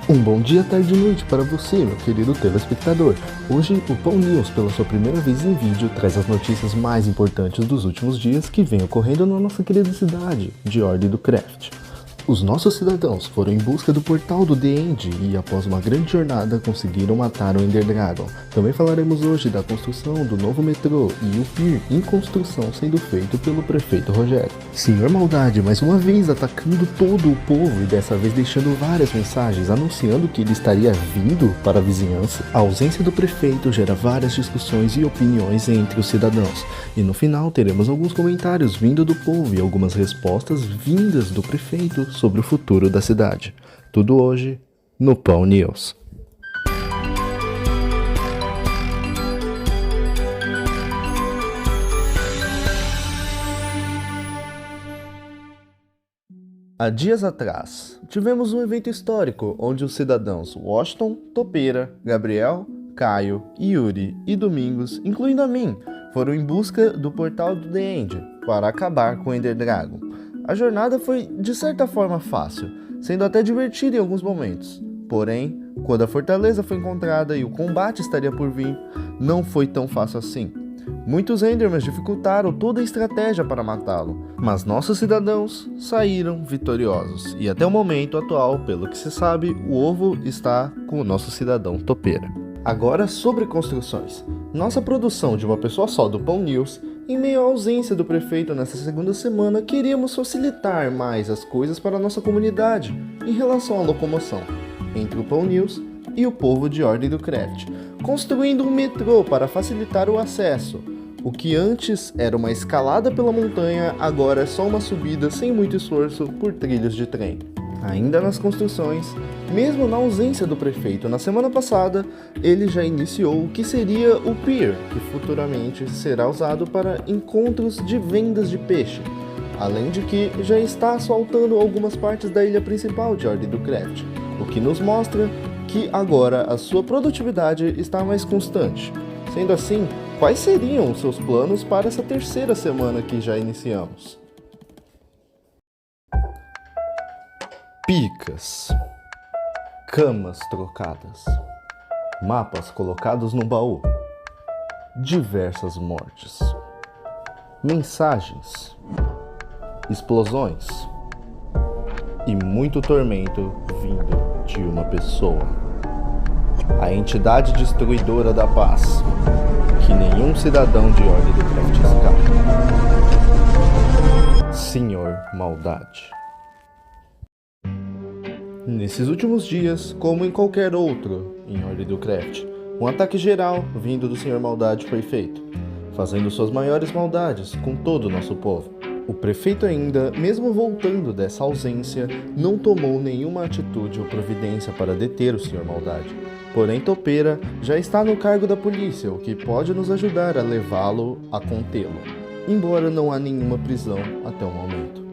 Um bom dia, tarde e noite para você, meu querido telespectador. Hoje, o Pão News, pela sua primeira vez em vídeo, traz as notícias mais importantes dos últimos dias que vem ocorrendo na nossa querida cidade de Ordem do Craft. Os nossos cidadãos foram em busca do portal do The End e, após uma grande jornada, conseguiram matar o Ender Dragon. Também falaremos hoje da construção do novo metrô e o pier em construção sendo feito pelo prefeito Rogério. Senhor Maldade, mais uma vez atacando todo o povo e dessa vez deixando várias mensagens anunciando que ele estaria vindo para a vizinhança. A ausência do prefeito gera várias discussões e opiniões entre os cidadãos. E no final teremos alguns comentários vindo do povo e algumas respostas vindas do prefeito sobre o futuro da cidade. Tudo hoje no Pão News. Há dias atrás, tivemos um evento histórico onde os cidadãos Washington, Topeira, Gabriel, Caio, Yuri e Domingos, incluindo a mim, foram em busca do portal do The End para acabar com o Ender Dragon. A jornada foi, de certa forma, fácil, sendo até divertida em alguns momentos. Porém, quando a fortaleza foi encontrada e o combate estaria por vir, não foi tão fácil assim. Muitos Endermans dificultaram toda a estratégia para matá-lo, mas nossos cidadãos saíram vitoriosos. E até o momento atual, pelo que se sabe, o ovo está com o nosso cidadão Topeira. Agora sobre construções. Nossa produção de uma pessoa só do Pão News, em meio à ausência do prefeito nessa segunda semana, queríamos facilitar mais as coisas para a nossa comunidade em relação à locomoção entre o Pão News e o povo de Ordem do Craft, construindo um metrô para facilitar o acesso. O que antes era uma escalada pela montanha, agora é só uma subida sem muito esforço por trilhos de trem. Ainda nas construções, mesmo na ausência do prefeito na semana passada, ele já iniciou o que seria o pier, que futuramente será usado para encontros de vendas de peixe, além de que já está asfaltando algumas partes da ilha principal de Ordem do Craft, o que nos mostra que agora a sua produtividade está mais constante. Sendo assim, quais seriam os seus planos para essa terceira semana que já iniciamos? Picas, camas trocadas, mapas colocados no baú, diversas mortes, mensagens, explosões e muito tormento vindo de uma pessoa. A entidade destruidora da paz, que nenhum cidadão de Ordem do Craft escapa. Senhor Maldade. Nesses últimos dias, como em qualquer outro em Ordem do Craft, um ataque geral vindo do Senhor Maldade foi feito, fazendo suas maiores maldades com todo o nosso povo. O prefeito ainda, mesmo voltando dessa ausência, não tomou nenhuma atitude ou providência para deter o Senhor Maldade. Porém, Topeira já está no cargo da polícia, o que pode nos ajudar a levá-lo a contê-lo, embora não há nenhuma prisão até o momento.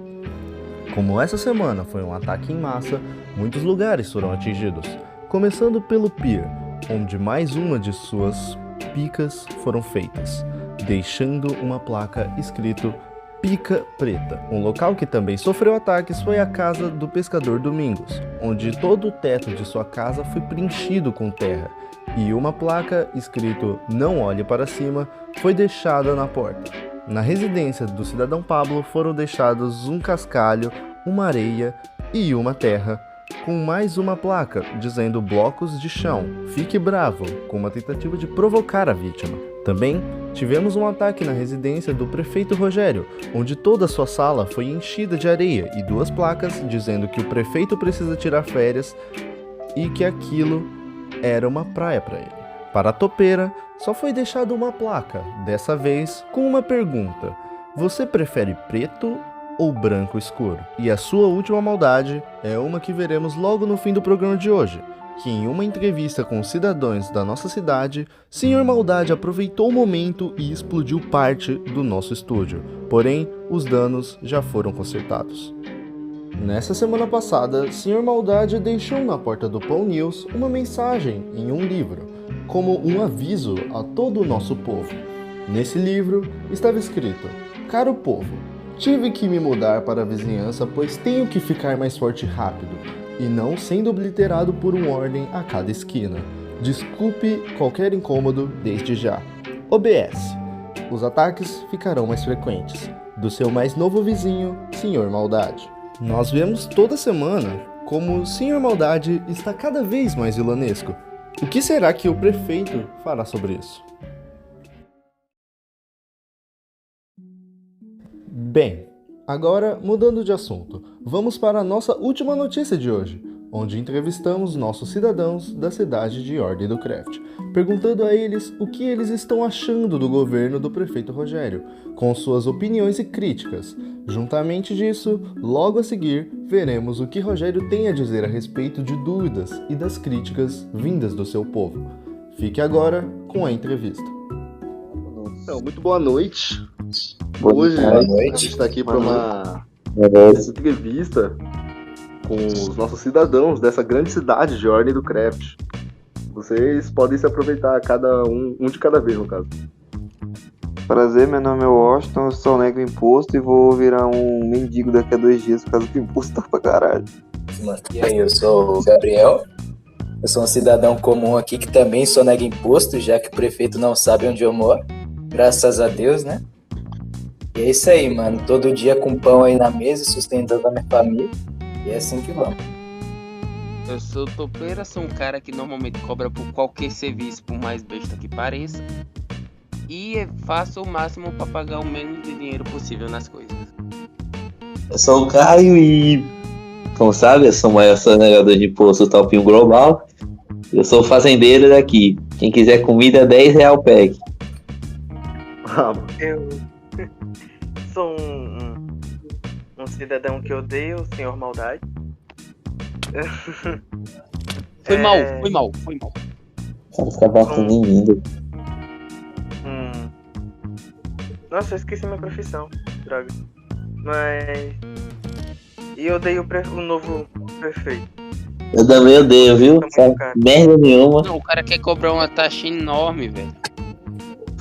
Como essa semana foi um ataque em massa, muitos lugares foram atingidos, começando pelo pier, onde mais uma de suas picas foram feitas, deixando uma placa escrito Pica Preta. Um local que também sofreu ataques foi a casa do pescador Domingos, onde todo o teto de sua casa foi preenchido com terra, e uma placa escrito Não olhe para cima foi deixada na porta. Na residência do cidadão Pablo foram deixados um cascalho, uma areia e uma terra, com mais uma placa dizendo blocos de chão, fique bravo, com uma tentativa de provocar a vítima. Também tivemos um ataque na residência do prefeito Rogério, onde toda a sua sala foi enchida de areia e duas placas dizendo que o prefeito precisa tirar férias e que aquilo era uma praia para ele. Para a Topeira, só foi deixada uma placa, dessa vez com uma pergunta: você prefere preto ou branco escuro? E a sua última maldade é uma que veremos logo no fim do programa de hoje, que em uma entrevista com os cidadãos da nossa cidade, Senhor Maldade aproveitou o momento e explodiu parte do nosso estúdio, porém os danos já foram consertados. Nessa semana passada, Senhor Maldade deixou na porta do Pão News uma mensagem em um livro, como um aviso a todo o nosso povo. Nesse livro estava escrito: Caro povo, tive que me mudar para a vizinhança, pois tenho que ficar mais forte e rápido. e não sendo obliterado por uma ordem a cada esquina. Desculpe qualquer incômodo desde já. OBS. Os ataques ficarão mais frequentes. Do seu mais novo vizinho, Sr. Maldade. Nós vemos toda semana como o Sr. Maldade está cada vez mais vilanesco. O que será que o prefeito fará sobre isso? Bem, agora mudando de assunto, vamos para a nossa última notícia de hoje, onde entrevistamos nossos cidadãos da cidade de Ordem do Craft, perguntando a eles o que eles estão achando do governo do prefeito Rogério, com suas opiniões e críticas. Juntamente disso, logo a seguir, veremos o que Rogério tem a dizer a respeito de dúvidas e das críticas vindas do seu povo. Fique agora com a entrevista. Então, muito boa noite. Hoje a gente está aqui para uma entrevista com os nossos cidadãos dessa grande cidade de Ordem do Craft. Vocês podem se aproveitar, cada um de cada vez, no caso. Prazer, meu nome é Washington, eu sou nego imposto e vou virar um mendigo daqui a 2 dias por causa que o imposto tá pra caralho. E aí, eu sou o Gabriel, eu sou um cidadão comum aqui que também sou nego imposto, já que o prefeito não sabe onde eu moro, graças a Deus, né? E é isso aí, mano, todo dia com pão aí na mesa, sustentando a minha família, e é assim que vamos. Eu sou topeira, sou um cara que normalmente cobra por qualquer serviço, por mais besta que pareça. E faço o máximo para pagar o menos de dinheiro possível nas coisas. Eu sou o Caio e, como sabe, eu sou o maior sonegador de imposto Topinho Global. Eu sou fazendeiro daqui. Quem quiser comida, R$10 o pack. Eu sou um cidadão que odeia o Sr. Maldade. Foi mal. Cara, fica batendo em mim. Nossa, eu esqueci minha profissão, droga. Mas... E eu odeio o novo prefeito. Eu também odeio, viu? Merda nenhuma. Não, o cara quer cobrar uma taxa enorme, velho.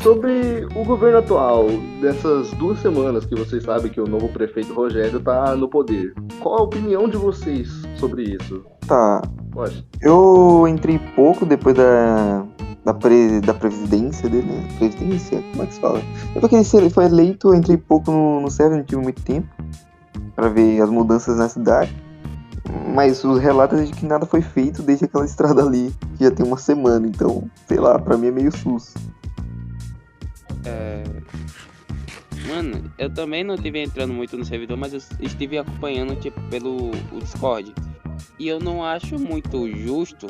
Sobre o governo atual, dessas 2 semanas que vocês sabem que o novo prefeito Rogério tá no poder, qual a opinião de vocês sobre isso? Tá, Pode. eu entrei pouco depois da presidência dele, né? Presidência? Como é que se fala? Depois que ele foi eleito, eu entrei pouco no server, não tive muito tempo pra ver as mudanças na cidade. Mas os relatos é de que nada foi feito desde aquela estrada ali, que já tem 1 semana, então, sei lá, pra mim é meio sus. Mano, eu também não estive entrando muito no servidor, mas eu estive acompanhando, tipo, pelo o Discord. E eu não acho muito justo,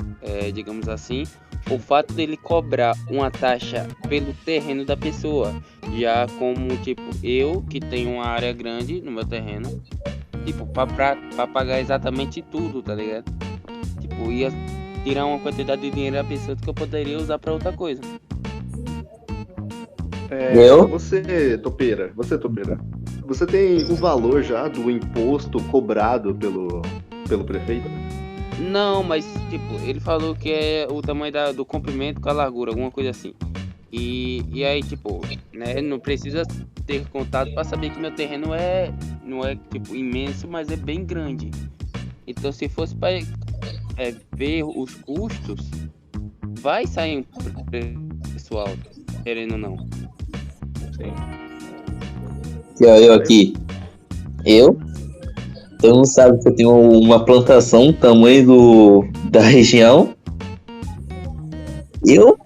digamos assim, o fato dele cobrar uma taxa pelo terreno da pessoa. Já como, tipo, eu, que tenho uma área grande no meu terreno, tipo, pra pagar exatamente tudo, tá ligado? Tipo, ia tirar uma quantidade de dinheiro da pessoa que eu poderia usar pra outra coisa. Você, topeira, você tem o valor já do imposto cobrado pelo prefeito? Não, mas, tipo, ele falou que é o tamanho do comprimento com a largura, alguma coisa assim. E aí, tipo, né, não precisa ter contato pra saber que meu terreno não é, tipo, imenso, mas é bem grande. Então, se fosse pra ver os custos, vai sair um preço alto, querendo ou não. Eu aqui. Todo mundo sabe que eu tenho uma plantação tamanho da região. Eu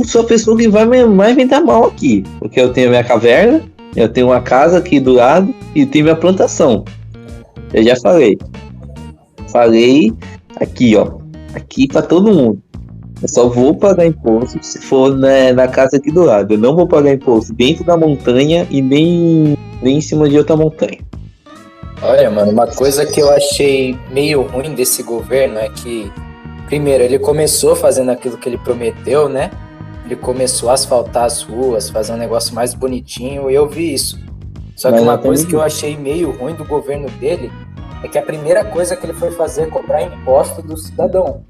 sou a pessoa que vai inventar mal aqui. Porque eu tenho a minha caverna, eu tenho uma casa aqui do lado e tenho minha plantação. Eu já falei. Falei aqui, ó. Aqui pra todo mundo. Eu só vou pagar imposto se for na casa aqui do lado. Eu não vou pagar imposto dentro da montanha e nem em cima de outra montanha. Olha, mano, uma coisa que eu achei meio ruim desse governo é que, primeiro, ele começou fazendo aquilo que ele prometeu, né? Ele começou a asfaltar as ruas, fazer um negócio mais bonitinho, e eu vi isso. Só que uma coisa que eu achei meio ruim do governo dele é que a primeira coisa que ele foi fazer é cobrar imposto do cidadão.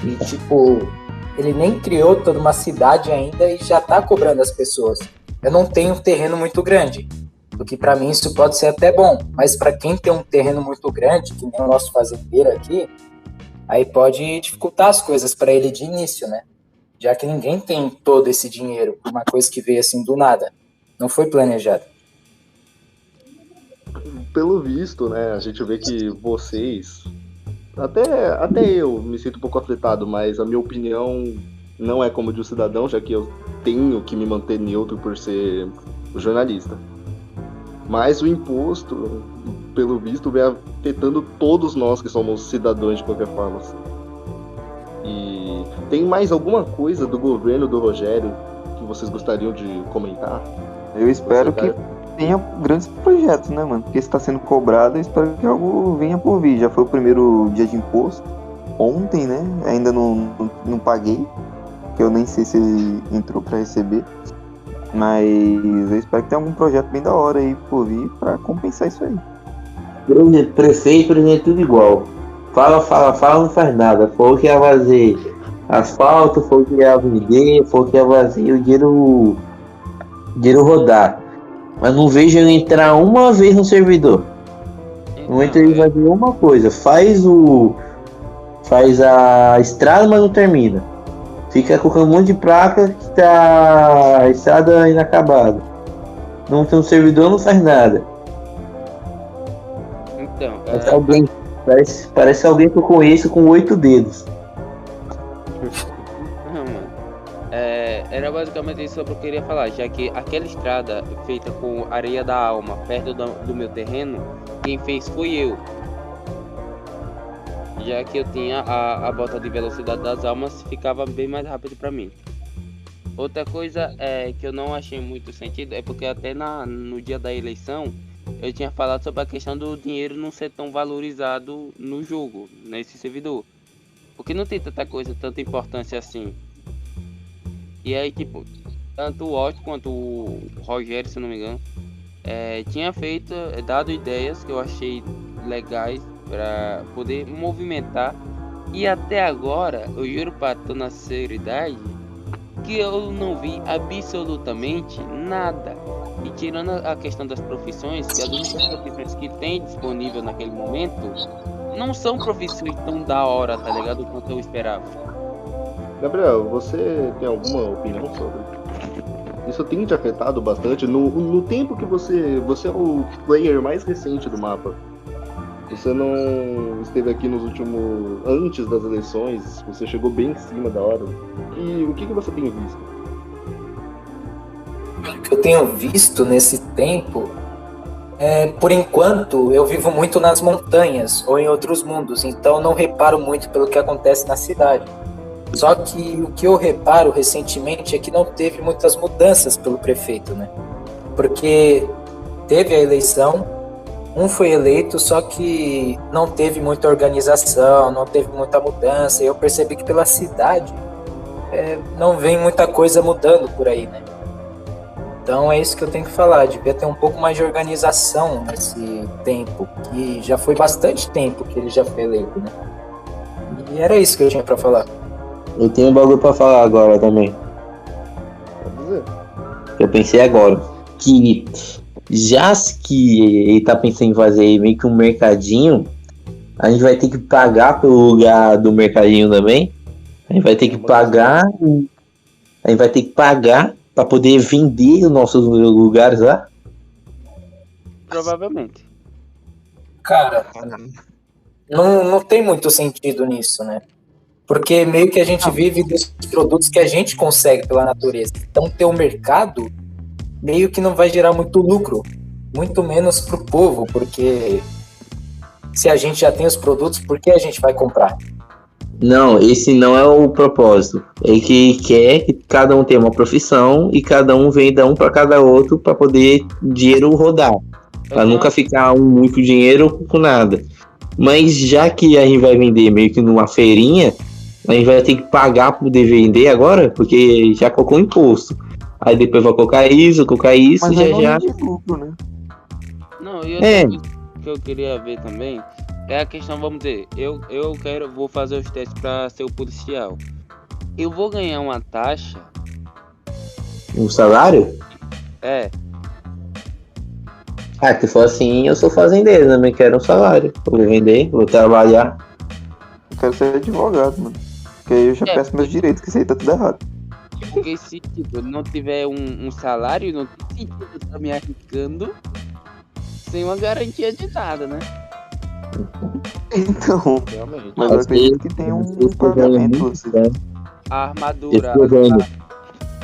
E, tipo, ele nem criou toda uma cidade ainda e já tá cobrando as pessoas. Eu não tenho um terreno muito grande, O que para mim isso pode ser até bom, mas para quem tem um terreno muito grande, que nem o nosso fazendeiro aqui, aí pode dificultar as coisas para ele de início, né? Já que ninguém tem todo esse dinheiro, uma coisa que veio assim do nada, não foi planejado. Pelo visto, né, a gente vê que vocês, até eu me sinto um pouco afetado, mas a minha opinião não é como de um cidadão, já que eu tenho que me manter neutro por ser jornalista. Mas o imposto, pelo visto, vem afetando todos nós que somos cidadãos de qualquer forma. E tem mais alguma coisa do governo do Rogério que vocês gostariam de comentar? Eu espero que tenha grandes projetos, né, mano? Porque se tá sendo cobrado, eu espero que algo venha por vir. Já foi o primeiro dia de imposto, ontem, né? Ainda não paguei, que eu nem sei se ele entrou pra receber. Mas eu espero que tenha algum projeto bem da hora aí por vir pra compensar isso aí. Prefeito, presidente, tudo igual. Fala, não faz nada. Falou que ia fazer asfalto, falou que ia vender, falou que ia fazer o dinheiro rodar. Mas não vejo ele entrar uma vez no servidor. Não entra ele fazer uma coisa. Faz a estrada, mas não termina. Fica colocando um monte de placa que tá a estrada inacabada. Não tem um servidor, não faz nada. Então, Parece alguém que eu conheço com 8 dedos. não, mano. Era basicamente isso que eu queria falar, já que aquela estrada feita com areia da alma perto do meu terreno, quem fez fui eu. Já que eu tinha a bota de velocidade das almas, ficava bem mais rápido pra mim. Outra coisa que eu não achei muito sentido é porque até no dia da eleição eu tinha falado sobre a questão do dinheiro não ser tão valorizado no jogo, nesse servidor. Porque não tem tanta coisa, tanta importância assim. E aí, tipo, tanto o Otto quanto o Rogério, se não me engano, tinha dado ideias que eu achei legais para poder movimentar. E até agora, eu juro pra toda sinceridade, que eu não vi absolutamente nada. E tirando a questão das profissões, que as únicas profissões que tem disponível naquele momento não são profissões tão da hora, tá ligado? Quanto eu esperava. Gabriel, você tem alguma opinião sobre? Isso tem te afetado bastante no tempo que você é o player mais recente do mapa. Você não esteve aqui nos últimos, antes das eleições, você chegou bem em cima da hora. E o que você tem visto? O que eu tenho visto nesse tempo, por enquanto, eu vivo muito nas montanhas ou em outros mundos, então não reparo muito pelo que acontece na cidade. Só que o que eu reparo recentemente é que não teve muitas mudanças pelo prefeito, né? Porque teve a eleição, um foi eleito, só que não teve muita organização, não teve muita mudança. E eu percebi que pela cidade não vem muita coisa mudando por aí, né? Então é isso que eu tenho que falar, devia ter um pouco mais de organização nesse tempo, que já foi bastante tempo que ele já foi eleito, né? E era isso que eu tinha pra falar. Eu tenho um bagulho pra falar agora também. Pode dizer. Eu pensei agora que já que ele tá pensando em fazer meio que um mercadinho, a gente vai ter que pagar pelo lugar do mercadinho também. A gente vai ter que pagar para poder vender os nossos lugares lá. Provavelmente. Cara, não tem muito sentido nisso, né? Porque meio que a gente vive dos produtos que a gente consegue pela natureza. Então ter um mercado meio que não vai gerar muito lucro, muito menos pro povo, porque se a gente já tem os produtos, por que a gente vai comprar? Não, esse não é o propósito. Ele que quer que cada um tenha uma profissão e cada um venda um para cada outro para poder dinheiro rodar. Para nunca ficar muito dinheiro com nada. Mas já que a gente vai vender meio que numa feirinha, a gente vai ter que pagar para poder vender agora, porque já colocou imposto. Aí depois vai colocar isso, Mas já. De lucro, né? Não, e outra coisa que eu queria ver também é a questão, vamos dizer, vou fazer os testes para ser o policial. Eu vou ganhar uma taxa. Um salário? Ah, se for assim, eu sou fazendeiro, também quero um salário. Vou vender, vou trabalhar. Eu quero ser advogado, mano. Porque aí eu já É. peço meus direitos, que isso aí tá tudo errado. Porque se tipo, não tiver um salário, não tem sentido eu estar me arriscando sem uma garantia de nada, né? Então, Realmente. mas eu acredito que tem um pagamento. Assim. A armadura.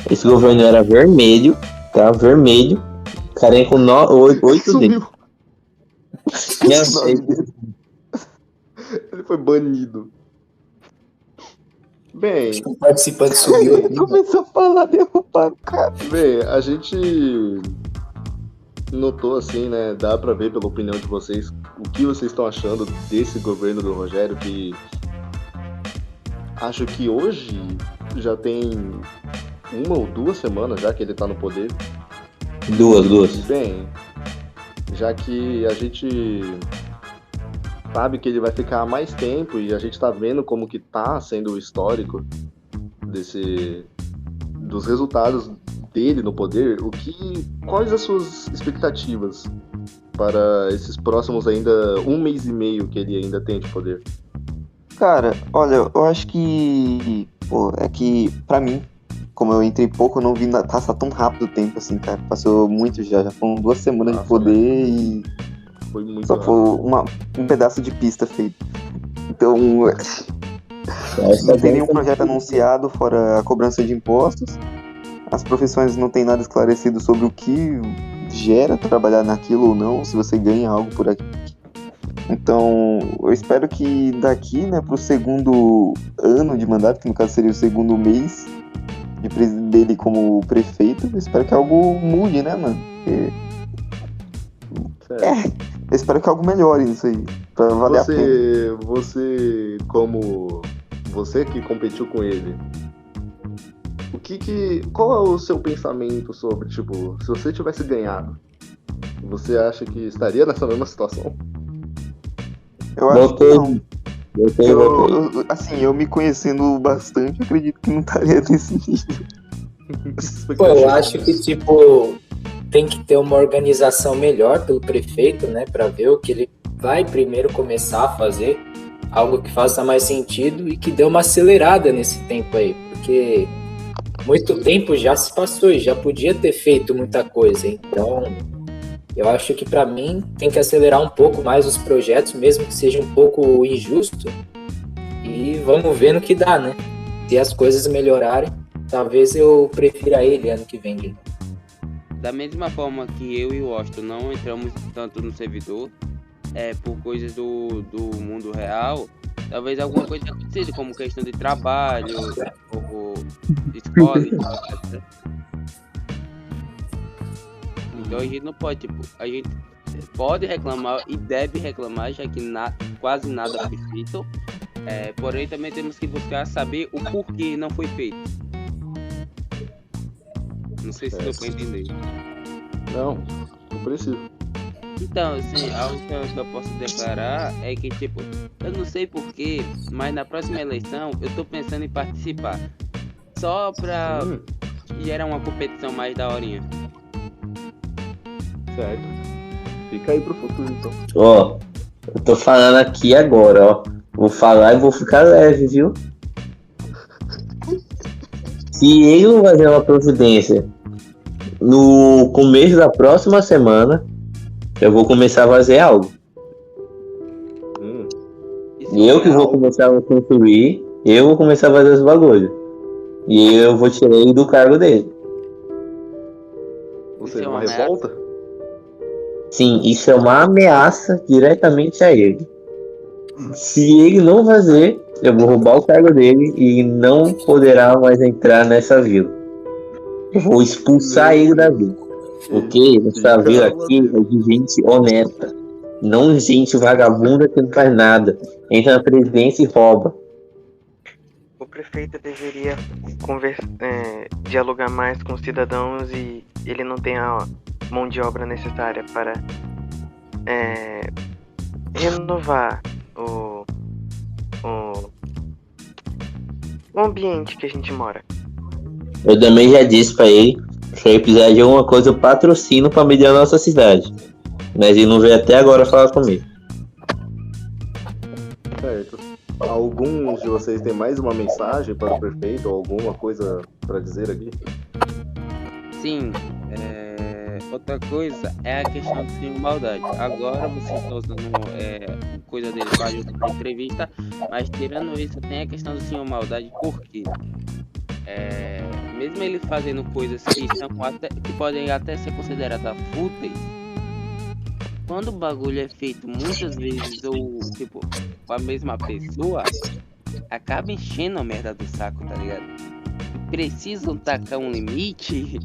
Esse governo era vermelho, tá? Vermelho. Carinha com 8 dedos. Sumiu. Minha O nome dele. Ele foi banido. Bem, O participante subiu aqui. Começou a falar, derrubar o cara. bem, a gente notou assim, né? Dá pra ver pela opinião de vocês o que vocês estão achando desse governo do Rogério, que acho que hoje já tem 1 ou 2 semanas já que ele tá no poder. Duas. Bem, já que a gente sabe que ele vai ficar mais tempo e a gente tá vendo como que tá sendo o histórico dos resultados dele no poder, quais as suas expectativas para esses próximos ainda 1 mês e meio que ele ainda tem de poder? Cara, olha, eu acho que. Pô, é que, pra mim, como eu entrei pouco, eu não vi passar tão rápido o tempo assim, cara. Passou muito já foram 2 semanas de poder e Foi muito só foi um pedaço de pista feito. Então, não tem nenhum projeto anunciado fora a cobrança de impostos. As profissões não tem nada esclarecido sobre o que gera trabalhar naquilo ou não, se você ganha algo por aqui. Então, eu espero que daqui, né, pro segundo ano de mandato, que no caso seria o segundo mês dele como prefeito, eu espero que algo mude, né, mano? Certo. Eu espero que algo melhore nisso aí, pra valer a pena. Você que competiu com ele, qual é o seu pensamento sobre, tipo, se você tivesse ganhado, você acha que estaria nessa mesma situação? Eu acho que não. Voltei. Assim, eu me conhecendo bastante, acredito que não estaria nesse nível. Pô, eu acho que, tipo, tem que ter uma organização melhor pelo prefeito, né? Pra ver o que ele vai primeiro começar a fazer. Algo que faça mais sentido e que dê uma acelerada nesse tempo aí. Porque muito tempo já se passou e já podia ter feito muita coisa. Então, eu acho que pra mim tem que acelerar um pouco mais os projetos, mesmo que seja um pouco injusto. E vamos ver no que dá, né? Se as coisas melhorarem, talvez eu prefira ele ano que vem de novo. Da mesma forma que eu e o Washington não entramos tanto no servidor, por coisas do mundo real, talvez alguma coisa tenha acontecido, como questão de trabalho, ou escola, etc. Então a gente não pode, tipo, a gente pode reclamar e deve reclamar, já que quase nada foi feito, porém também temos que buscar saber o porquê não foi feito. Não sei se deu pra entender. Não preciso. Então, assim, a única coisa que eu posso declarar é que, tipo, eu não sei porquê, mas na próxima eleição eu tô pensando em participar. Só pra gerar uma competição mais daorinha. Certo. Fica aí pro futuro, então. Ó, eu tô falando aqui agora, ó. Vou falar e vou ficar leve, viu? Se ele não fazer uma providência no começo da próxima semana, eu vou começar a fazer algo. Eu que vou começar a construir, eu vou começar a fazer os bagulhos. E eu vou tirar ele do cargo dele. Ou seja, uma revolta? Sim, isso é uma ameaça diretamente a ele. Se ele não fazer, eu vou roubar o cargo dele e não poderá mais entrar nessa vila. Eu vou expulsar ele da vila. Porque essa vila aqui é de gente honesta. Não gente vagabunda que não faz nada. Entra na presidência e rouba. O prefeito deveria dialogar mais com os cidadãos e ele não tem a mão de obra necessária para renovar o ambiente que a gente mora. Eu também já disse pra ele, se ele precisar de alguma coisa, eu patrocino pra melhorar a nossa cidade. Mas ele não veio até agora falar comigo. Certo. Alguns de vocês têm mais uma mensagem para o prefeito ou alguma coisa para dizer aqui? Sim, outra coisa é a questão do senhor maldade. Agora você está usando coisa dele para ajudar a entrevista, mas tirando isso, tem a questão do senhor maldade, porque mesmo ele fazendo coisas que podem até ser consideradas fúteis, quando o bagulho é feito muitas vezes ou tipo com a mesma pessoa, acaba enchendo a merda do saco, tá ligado? Precisam tacar um limite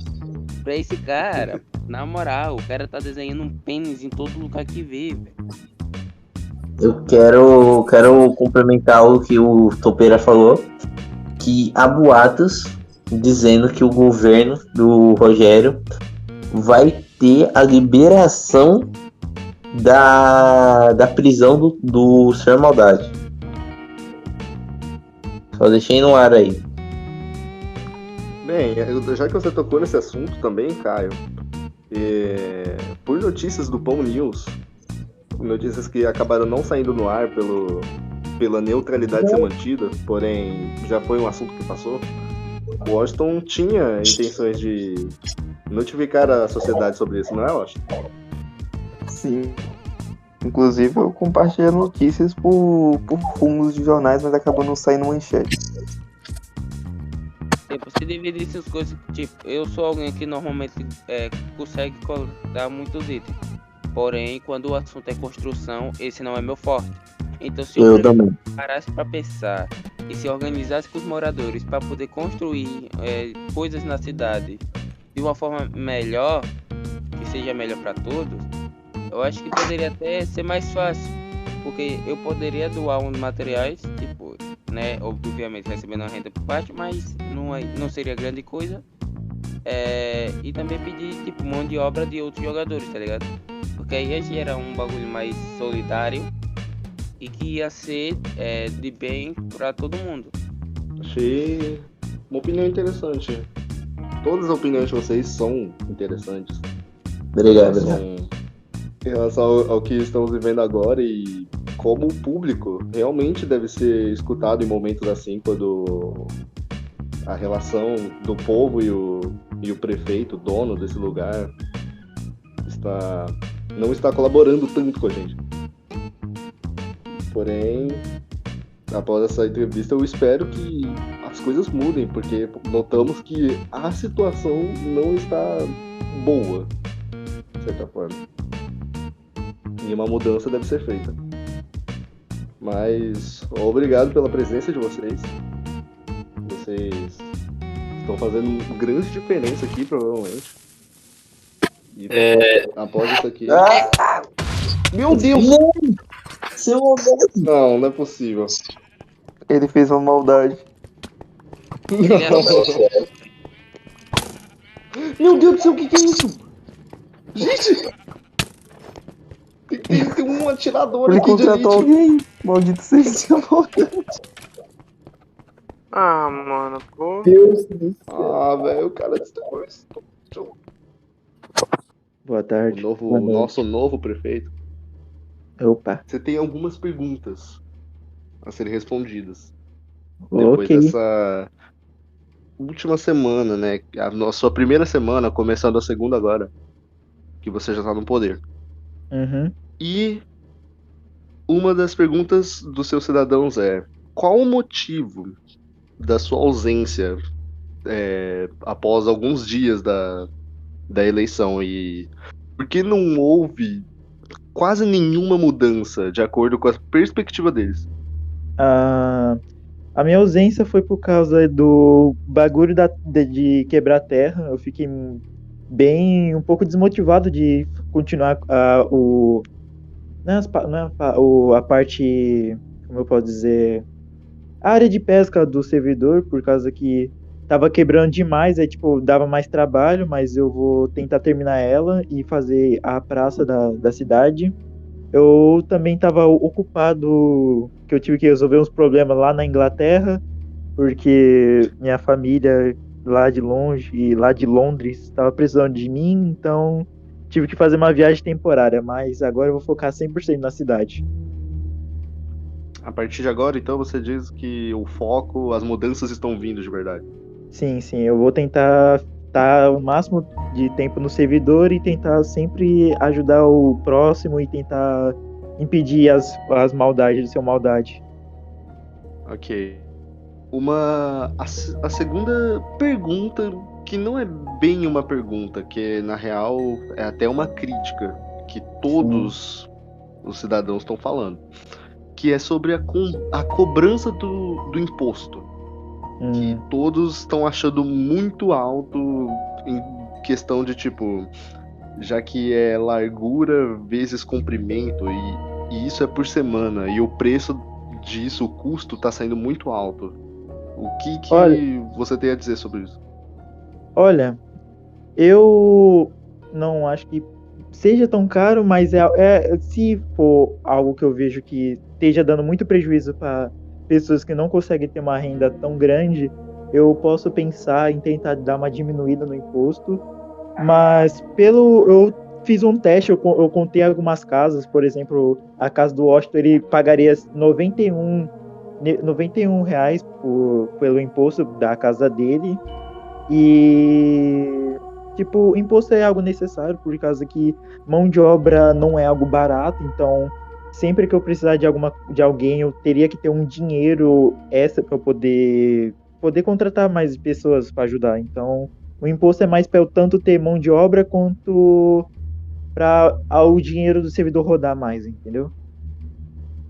pra esse cara. Na moral, o cara tá desenhando um pênis em todo lugar que vê, velho. Eu quero complementar o que o Topeira falou, que há boatos dizendo que o governo do Rogério vai ter a liberação da prisão do Sr. Maldade. Só deixei no ar aí. Bem, já que você tocou nesse assunto também, Caio, por notícias do Pão News, notícias que acabaram não saindo no ar pela neutralidade ser mantida, porém já foi um assunto que passou, Washington tinha intenções de notificar a sociedade sobre isso, não é, Washington? Sim. Inclusive eu compartilhei notícias por fundos de jornais, mas acabou não saindo manchete. Você divide essas coisas, tipo, eu sou alguém que normalmente consegue coletar muitos itens. Porém, quando o assunto é construção, esse não é meu forte. Então, se Eu também. parasse para pensar e se organizasse com os moradores para poder construir coisas na cidade de uma forma melhor, que seja melhor para todos, eu acho que poderia até ser mais fácil, porque eu poderia doar uns materiais, tipo, né, obviamente recebendo uma renda por parte, mas não seria grande coisa, e também pedir, tipo, mão de obra de outros jogadores, tá ligado? Porque aí ia gerar um bagulho mais solidário e que ia ser de bem pra todo mundo. Achei uma opinião interessante. Todas as opiniões de vocês são interessantes. Obrigado. Em relação ao que estamos vivendo agora e como o público realmente deve ser escutado em momentos assim, quando a relação do povo e o prefeito, dono desse lugar, não está colaborando tanto com a gente. Porém, após essa entrevista, eu espero que as coisas mudem, porque notamos que a situação não está boa, de certa forma. E uma mudança deve ser feita. Mas obrigado pela presença de vocês. Vocês estão fazendo grande diferença aqui, provavelmente. E após isso aqui... Meu Deus! Não é possível. Ele fez uma maldade. Meu Deus do céu, o que é isso? Gente! Tem um atirador Ele aqui de contratou elite. alguém. Maldito seja a maldade. Ah, mano, pô. Deus do céu. Ah, velho, o cara destruiu isso. Boa tarde. Nosso novo prefeito. Opa. Você tem algumas perguntas a serem respondidas. Depois Ok. dessa última semana, né? A sua primeira semana, começando a segunda agora. Que você já tá no poder. Uhum. E uma das perguntas dos seus cidadãos é: qual o motivo da sua ausência após alguns dias da eleição? E por que não houve quase nenhuma mudança de acordo com a perspectiva deles? A minha ausência foi por causa do bagulho de quebrar a terra. Eu fiquei um pouco desmotivado de continuar a parte, como eu posso dizer, a área de pesca do servidor, por causa que tava quebrando demais, aí tipo, dava mais trabalho, mas eu vou tentar terminar ela e fazer a praça da cidade. Eu também estava ocupado, que eu tive que resolver uns problemas lá na Inglaterra, porque minha família lá de longe e lá de Londres estava precisando de mim, então tive que fazer uma viagem temporária, mas agora eu vou focar 100% na cidade. A partir de agora, então, você diz que o foco, as mudanças estão vindo de verdade. Sim, eu vou tentar estar o máximo de tempo no servidor e tentar sempre ajudar o próximo e tentar impedir as maldades de ser maldade. Ok. A segunda pergunta, que não é bem uma pergunta, que na real é até uma crítica que todos os cidadãos estão falando, que é sobre a cobrança do imposto, que todos estão achando muito alto em questão de tipo, já que é largura vezes comprimento e isso é por semana e o preço disso, o custo está saindo muito alto. O que você tem a dizer sobre isso? Olha, eu não acho que seja tão caro, mas se for algo que eu vejo que esteja dando muito prejuízo para pessoas que não conseguem ter uma renda tão grande, eu posso pensar em tentar dar uma diminuída no imposto. Mas eu fiz um teste, eu contei algumas casas, por exemplo, a casa do Washington, ele pagaria R$ 91 pelo imposto da casa dele. E, tipo, imposto é algo necessário, por causa que mão de obra não é algo barato, então sempre que eu precisar de alguém, eu teria que ter um dinheiro extra para poder contratar mais pessoas para ajudar. Então, o imposto é mais para eu tanto ter mão de obra quanto para o dinheiro do servidor rodar mais, entendeu?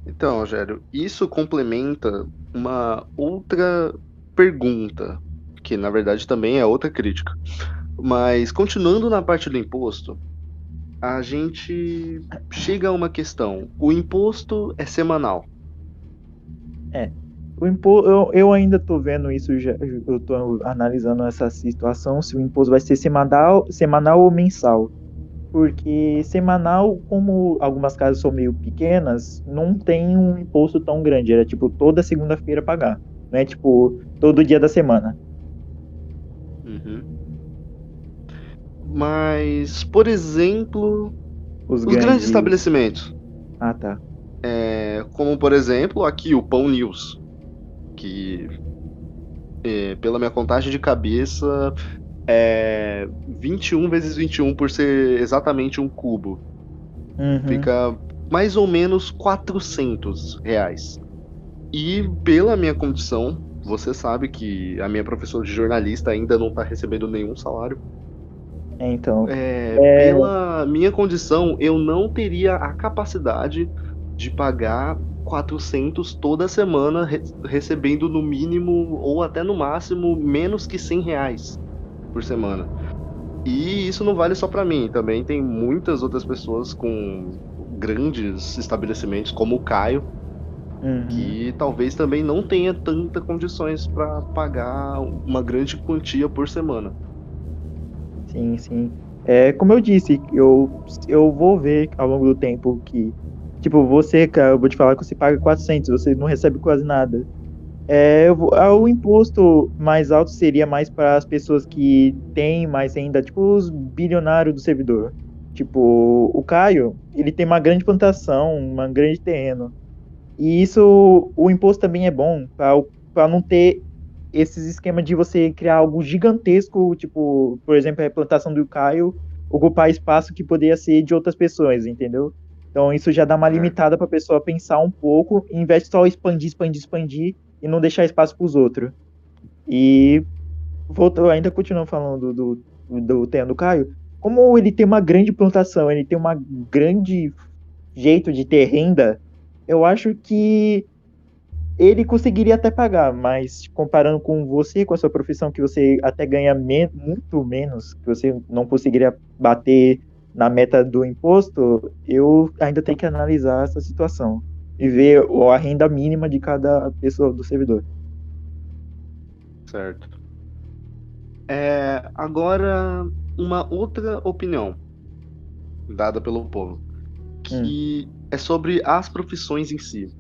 Então, Rogério, isso complementa uma outra pergunta, que na verdade também é outra crítica. Mas continuando na parte do imposto, a gente chega a uma questão. O imposto é semanal. Eu ainda estou vendo isso, eu estou analisando essa situação, se o imposto vai ser semanal ou mensal. Porque semanal, como algumas casas são meio pequenas, não tem um imposto tão grande. Era tipo toda segunda-feira pagar. Não é tipo todo dia da semana. Uhum. Mas, por exemplo, Os os grandes estabelecimentos, Ah, tá. como por exemplo aqui o Pão News, que pela minha contagem de cabeça é 21 vezes 21 por ser exatamente um cubo. Uhum. Fica mais ou menos R$ 400. E pela minha condição, você sabe que a minha professora de jornalista ainda não está recebendo nenhum salário. Então, Pela minha condição, eu não teria a capacidade de pagar 400 toda semana, recebendo no mínimo ou até no máximo menos que R$ 100 por semana. E isso não vale só para mim, também tem muitas outras pessoas com grandes estabelecimentos, como o Caio, que talvez também não tenha tantas condições para pagar uma grande quantia por semana. sim. Como eu disse, eu vou ver ao longo do tempo que, tipo, você, cara, eu vou te falar que você paga 400, você não recebe quase nada. O imposto mais alto seria mais para as pessoas que têm mais renda, tipo os bilionários do servidor. Tipo, o Caio, ele tem uma grande plantação, um grande terreno. E isso, o imposto também é bom para não ter esses esquemas de você criar algo gigantesco, tipo, por exemplo, a plantação do Caio ocupar espaço que poderia ser de outras pessoas, entendeu? Então isso já dá uma limitada para a pessoa pensar um pouco, em vez de só expandir e não deixar espaço para os outros. E ainda continuando falando do terreno do Caio, como ele tem uma grande plantação, ele tem uma grande jeito de ter renda, eu acho que ele conseguiria até pagar, mas comparando com você, com a sua profissão, que você até ganha muito menos, que você não conseguiria bater na meta do imposto, eu ainda tenho que analisar essa situação e ver a renda mínima de cada pessoa do servidor. Certo. Agora, uma outra opinião dada pelo povo, que é sobre as profissões em si.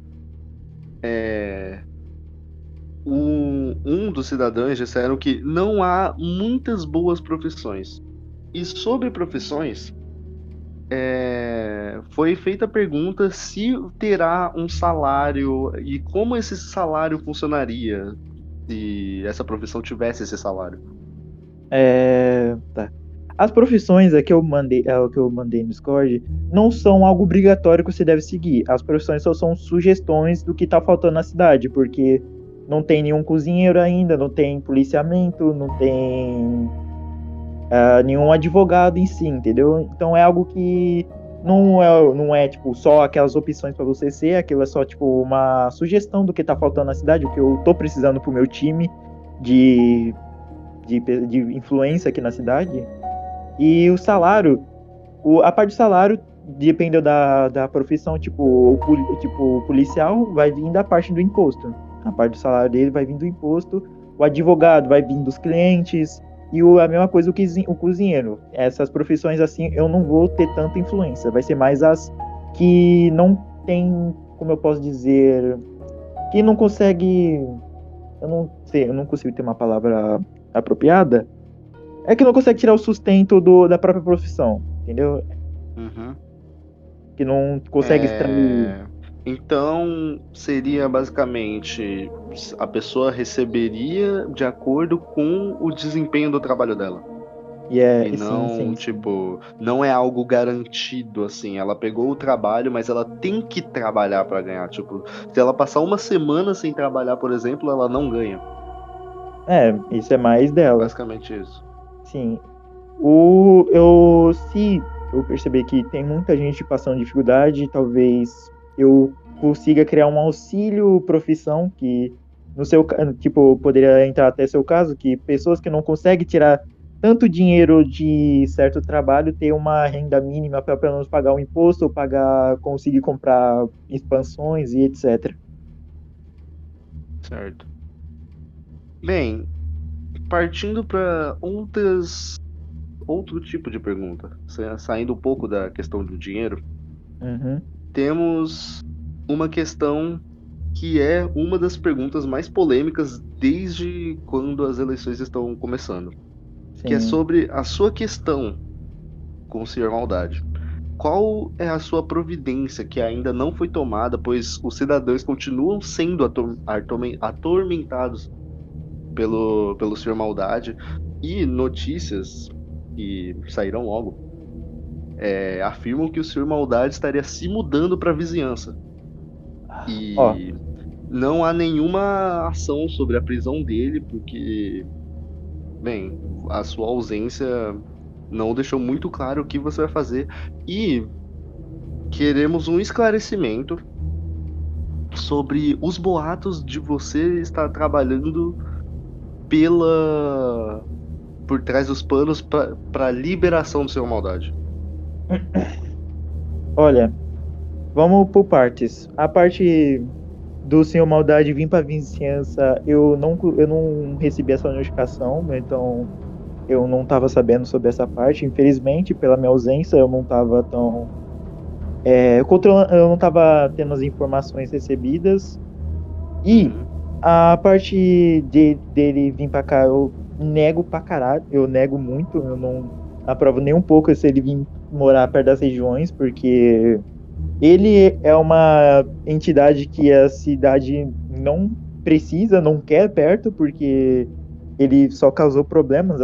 Um dos cidadãos disseram que não há muitas boas profissões. E sobre profissões, foi feita a pergunta se terá um salário e como esse salário funcionaria se essa profissão tivesse esse salário. Tá. As profissões que eu mandei no Discord não são algo obrigatório que você deve seguir. As profissões só são sugestões do que tá faltando na cidade, porque não tem nenhum cozinheiro ainda, não tem policiamento, não tem nenhum advogado em si, entendeu? Então é algo que não é tipo só aquelas opções para você ser, aquilo é só tipo uma sugestão do que tá faltando na cidade, o que eu tô precisando pro meu time de, de influência aqui na cidade. E o salário, a parte do salário, dependendo da profissão, tipo, o policial vai vir da parte do imposto. A parte do salário dele vai vir do imposto, o advogado vai vir dos clientes, e a mesma coisa o cozinheiro. Essas profissões assim, eu não vou ter tanta influência. Vai ser mais as que não tem, como eu posso dizer, que não consegue. Eu não sei, eu não consigo ter uma palavra apropriada. É que não consegue tirar o sustento da própria profissão, entendeu? Que não consegue extrair. Então, seria basicamente a pessoa receberia de acordo com o desempenho do trabalho dela. E não, Sim. tipo, não é algo garantido, assim. Ela pegou o trabalho, mas ela tem que trabalhar pra ganhar. Tipo, se ela passar uma semana sem trabalhar, por exemplo, ela não ganha. Isso é mais dela. Basicamente isso. Sim. Se eu perceber que tem muita gente passando dificuldade, talvez eu consiga criar um auxílio profissão que no seu, tipo, poderia entrar até seu caso, que pessoas que não conseguem tirar tanto dinheiro de certo trabalho ter uma renda mínima para pelo menos pagar o imposto ou conseguir comprar expansões e etc. Certo. Bem, partindo para outro tipo de pergunta, saindo um pouco da questão do dinheiro, Uhum. temos uma questão que é uma das perguntas mais polêmicas desde quando as eleições estão começando, que é Sim. sobre a sua questão com o Senhor Maldade. Qual é a sua providência que ainda não foi tomada, pois os cidadãos continuam sendo atormentados pelo Senhor Maldade, e notícias que sairão logo afirmam que o Senhor Maldade estaria se mudando para a vizinhança. E Ó. não há nenhuma ação sobre a prisão dele, porque, bem, a sua ausência não deixou muito claro o que você vai fazer. E queremos um esclarecimento sobre os boatos de você estar trabalhando por trás dos panos para a liberação do Senhor Maldade. Olha, vamos por partes. A parte do Senhor Maldade vir para vizinhança, eu não recebi essa notificação, então eu não estava sabendo sobre essa parte. Infelizmente, pela minha ausência, eu não estava tão eu não estava tendo as informações recebidas. E a parte dele vir pra cá, eu nego pra caralho. Eu nego muito. Eu não aprovo nem um pouco se ele vir morar perto das regiões, porque ele é uma entidade que a cidade não precisa, não quer perto, porque ele só causou problemas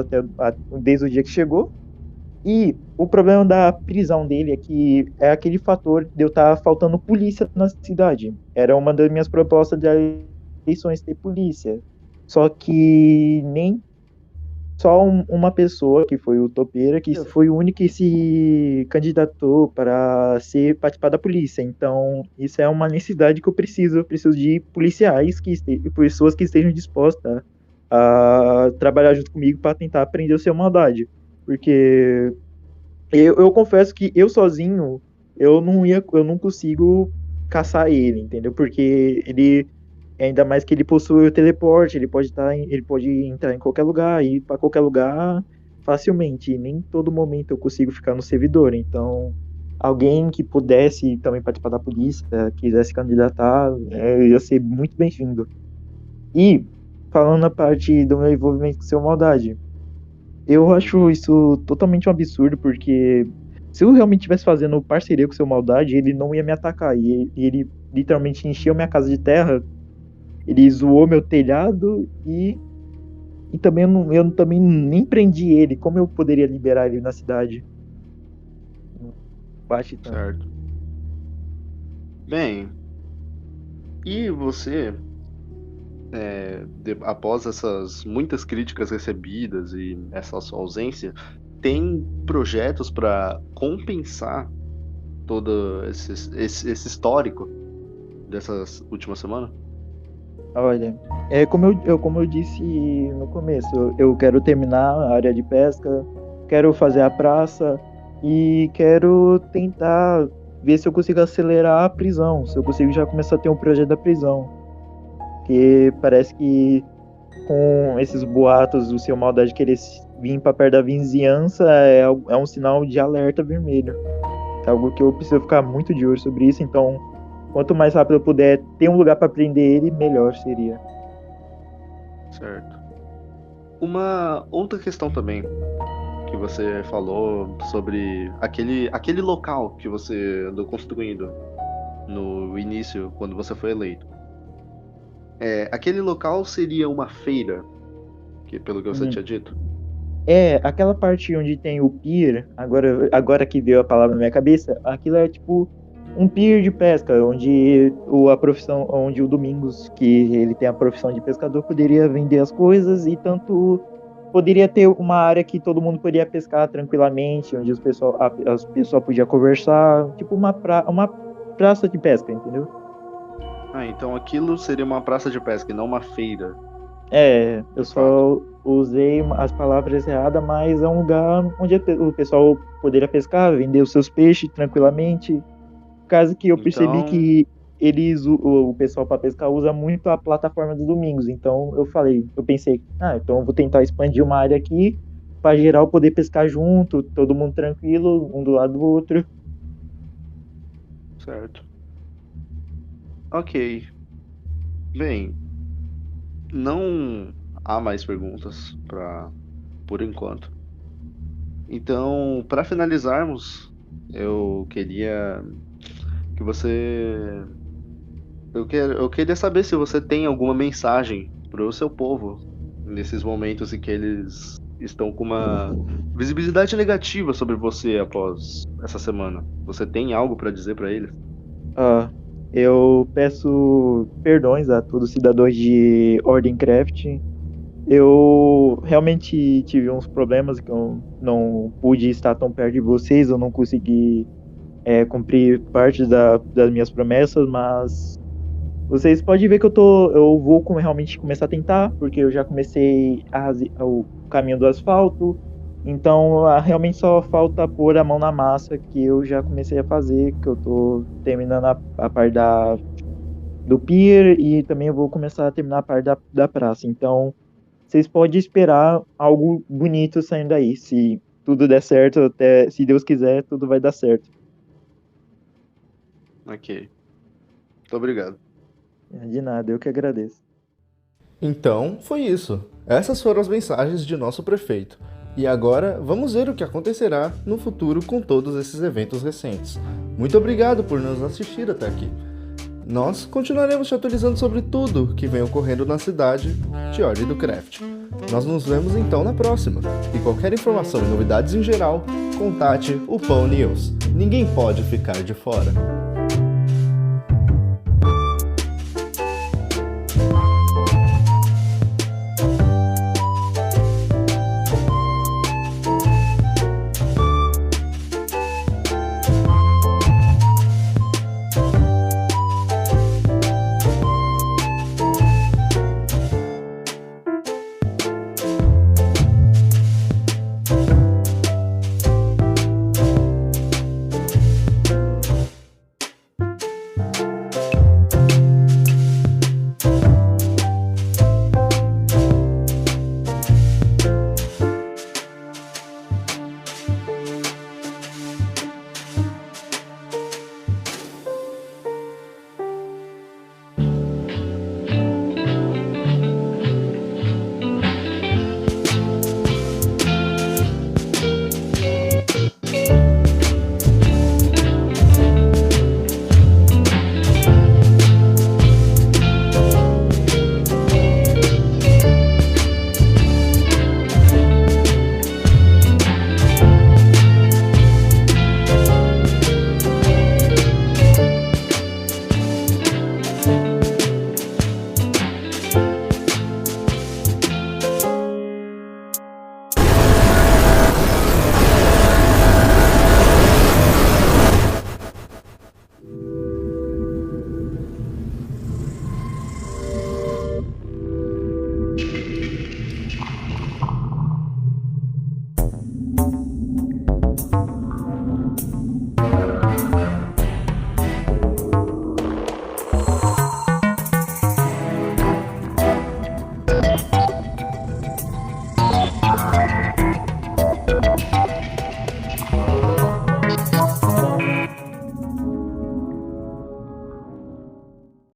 desde o dia que chegou. E o problema da prisão dele é que é aquele fator de eu estar faltando polícia na cidade. Era uma das minhas propostas de eleições ter polícia. Só que nem só uma pessoa, que foi o Topeira, que foi o único que se candidatou para participar da polícia. Então, isso é uma necessidade que eu preciso. Eu preciso de policiais, pessoas que estejam dispostas a trabalhar junto comigo para tentar prender o seu maldade. Porque eu confesso que eu sozinho, eu não consigo caçar ele, entendeu? Porque ele, ainda mais que ele possui o teleporte, ele pode entrar em qualquer lugar, ir para qualquer lugar facilmente. E nem todo momento eu consigo ficar no servidor. Então, alguém que pudesse também participar da polícia, quisesse candidatar, ia ser muito bem-vindo. E, falando na parte do meu envolvimento com o seu maldade, eu acho isso totalmente um absurdo, porque se eu realmente estivesse fazendo parceria com o seu Maldade, ele não ia me atacar. E ele literalmente encheu minha casa de terra, ele zoou meu telhado e também eu também nem prendi ele. Como eu poderia liberar ele na cidade? Bate tanto. Certo. Bem, e você, após essas muitas críticas recebidas e essa sua ausência, tem projetos para compensar todo esse histórico dessas últimas semanas? Olha, como eu disse no começo, eu quero terminar a área de pesca, quero fazer a praça e quero tentar ver se eu consigo acelerar a prisão, se eu consigo já começar a ter um projeto da prisão. Porque parece que com esses boatos do seu Maldade querer vir para perto da vizinhança é um sinal de alerta vermelho. É algo que eu preciso ficar muito de olho sobre isso, então quanto mais rápido eu puder ter um lugar para prender ele, melhor seria. Certo. Uma outra questão também que você falou sobre aquele local que você andou construindo no início, quando você foi eleito. Aquele local seria uma feira, pelo que você tinha dito? Aquela parte onde tem o pier, agora que veio a palavra na minha cabeça, aquilo é tipo um pier de pesca, onde onde o Domingos, que ele tem a profissão de pescador, poderia vender as coisas e tanto poderia ter uma área que todo mundo poderia pescar tranquilamente, onde as pessoas podiam conversar, tipo uma praça de pesca, entendeu? Então aquilo seria uma praça de pesca e não uma feira. Eu só usei as palavras erradas, mas é um lugar onde o pessoal poderia pescar, vender os seus peixes tranquilamente. Caso que eu percebi que o pessoal para pescar usa muito a plataforma dos Domingos, então eu pensei, então eu vou tentar expandir uma área aqui para geral poder pescar junto, todo mundo tranquilo, um do lado do outro. Certo. Ok. Bem, não há mais perguntas por enquanto. Então, para finalizarmos, eu queria que você... Eu queria saber se você tem alguma mensagem para o seu povo nesses momentos em que eles estão com uma visibilidade negativa sobre você após essa semana. Você tem algo para dizer para eles? Eu peço perdões a todos os cidadãos de Ordencraft. Eu realmente tive uns problemas que eu não pude estar tão perto de vocês, eu não consegui cumprir parte das minhas promessas, mas vocês podem ver que eu vou realmente começar a tentar, porque eu já comecei o caminho do asfalto, então realmente só falta pôr a mão na massa, que eu já comecei a fazer, que eu tô terminando a parte do pier e também eu vou começar a terminar a parte da praça, então vocês podem esperar algo bonito saindo daí, se tudo der certo, até se Deus quiser, tudo vai dar certo. Ok. Muito obrigado. De nada, eu que agradeço. Então, foi isso. Essas foram as mensagens de nosso prefeito. E agora, vamos ver o que acontecerá no futuro com todos esses eventos recentes. Muito obrigado por nos assistir até aqui. Nós continuaremos te atualizando sobre tudo que vem ocorrendo na cidade de Ordem do Craft. Nós nos vemos então na próxima. E qualquer informação e novidades em geral, contate o Pão News. Ninguém pode ficar de fora.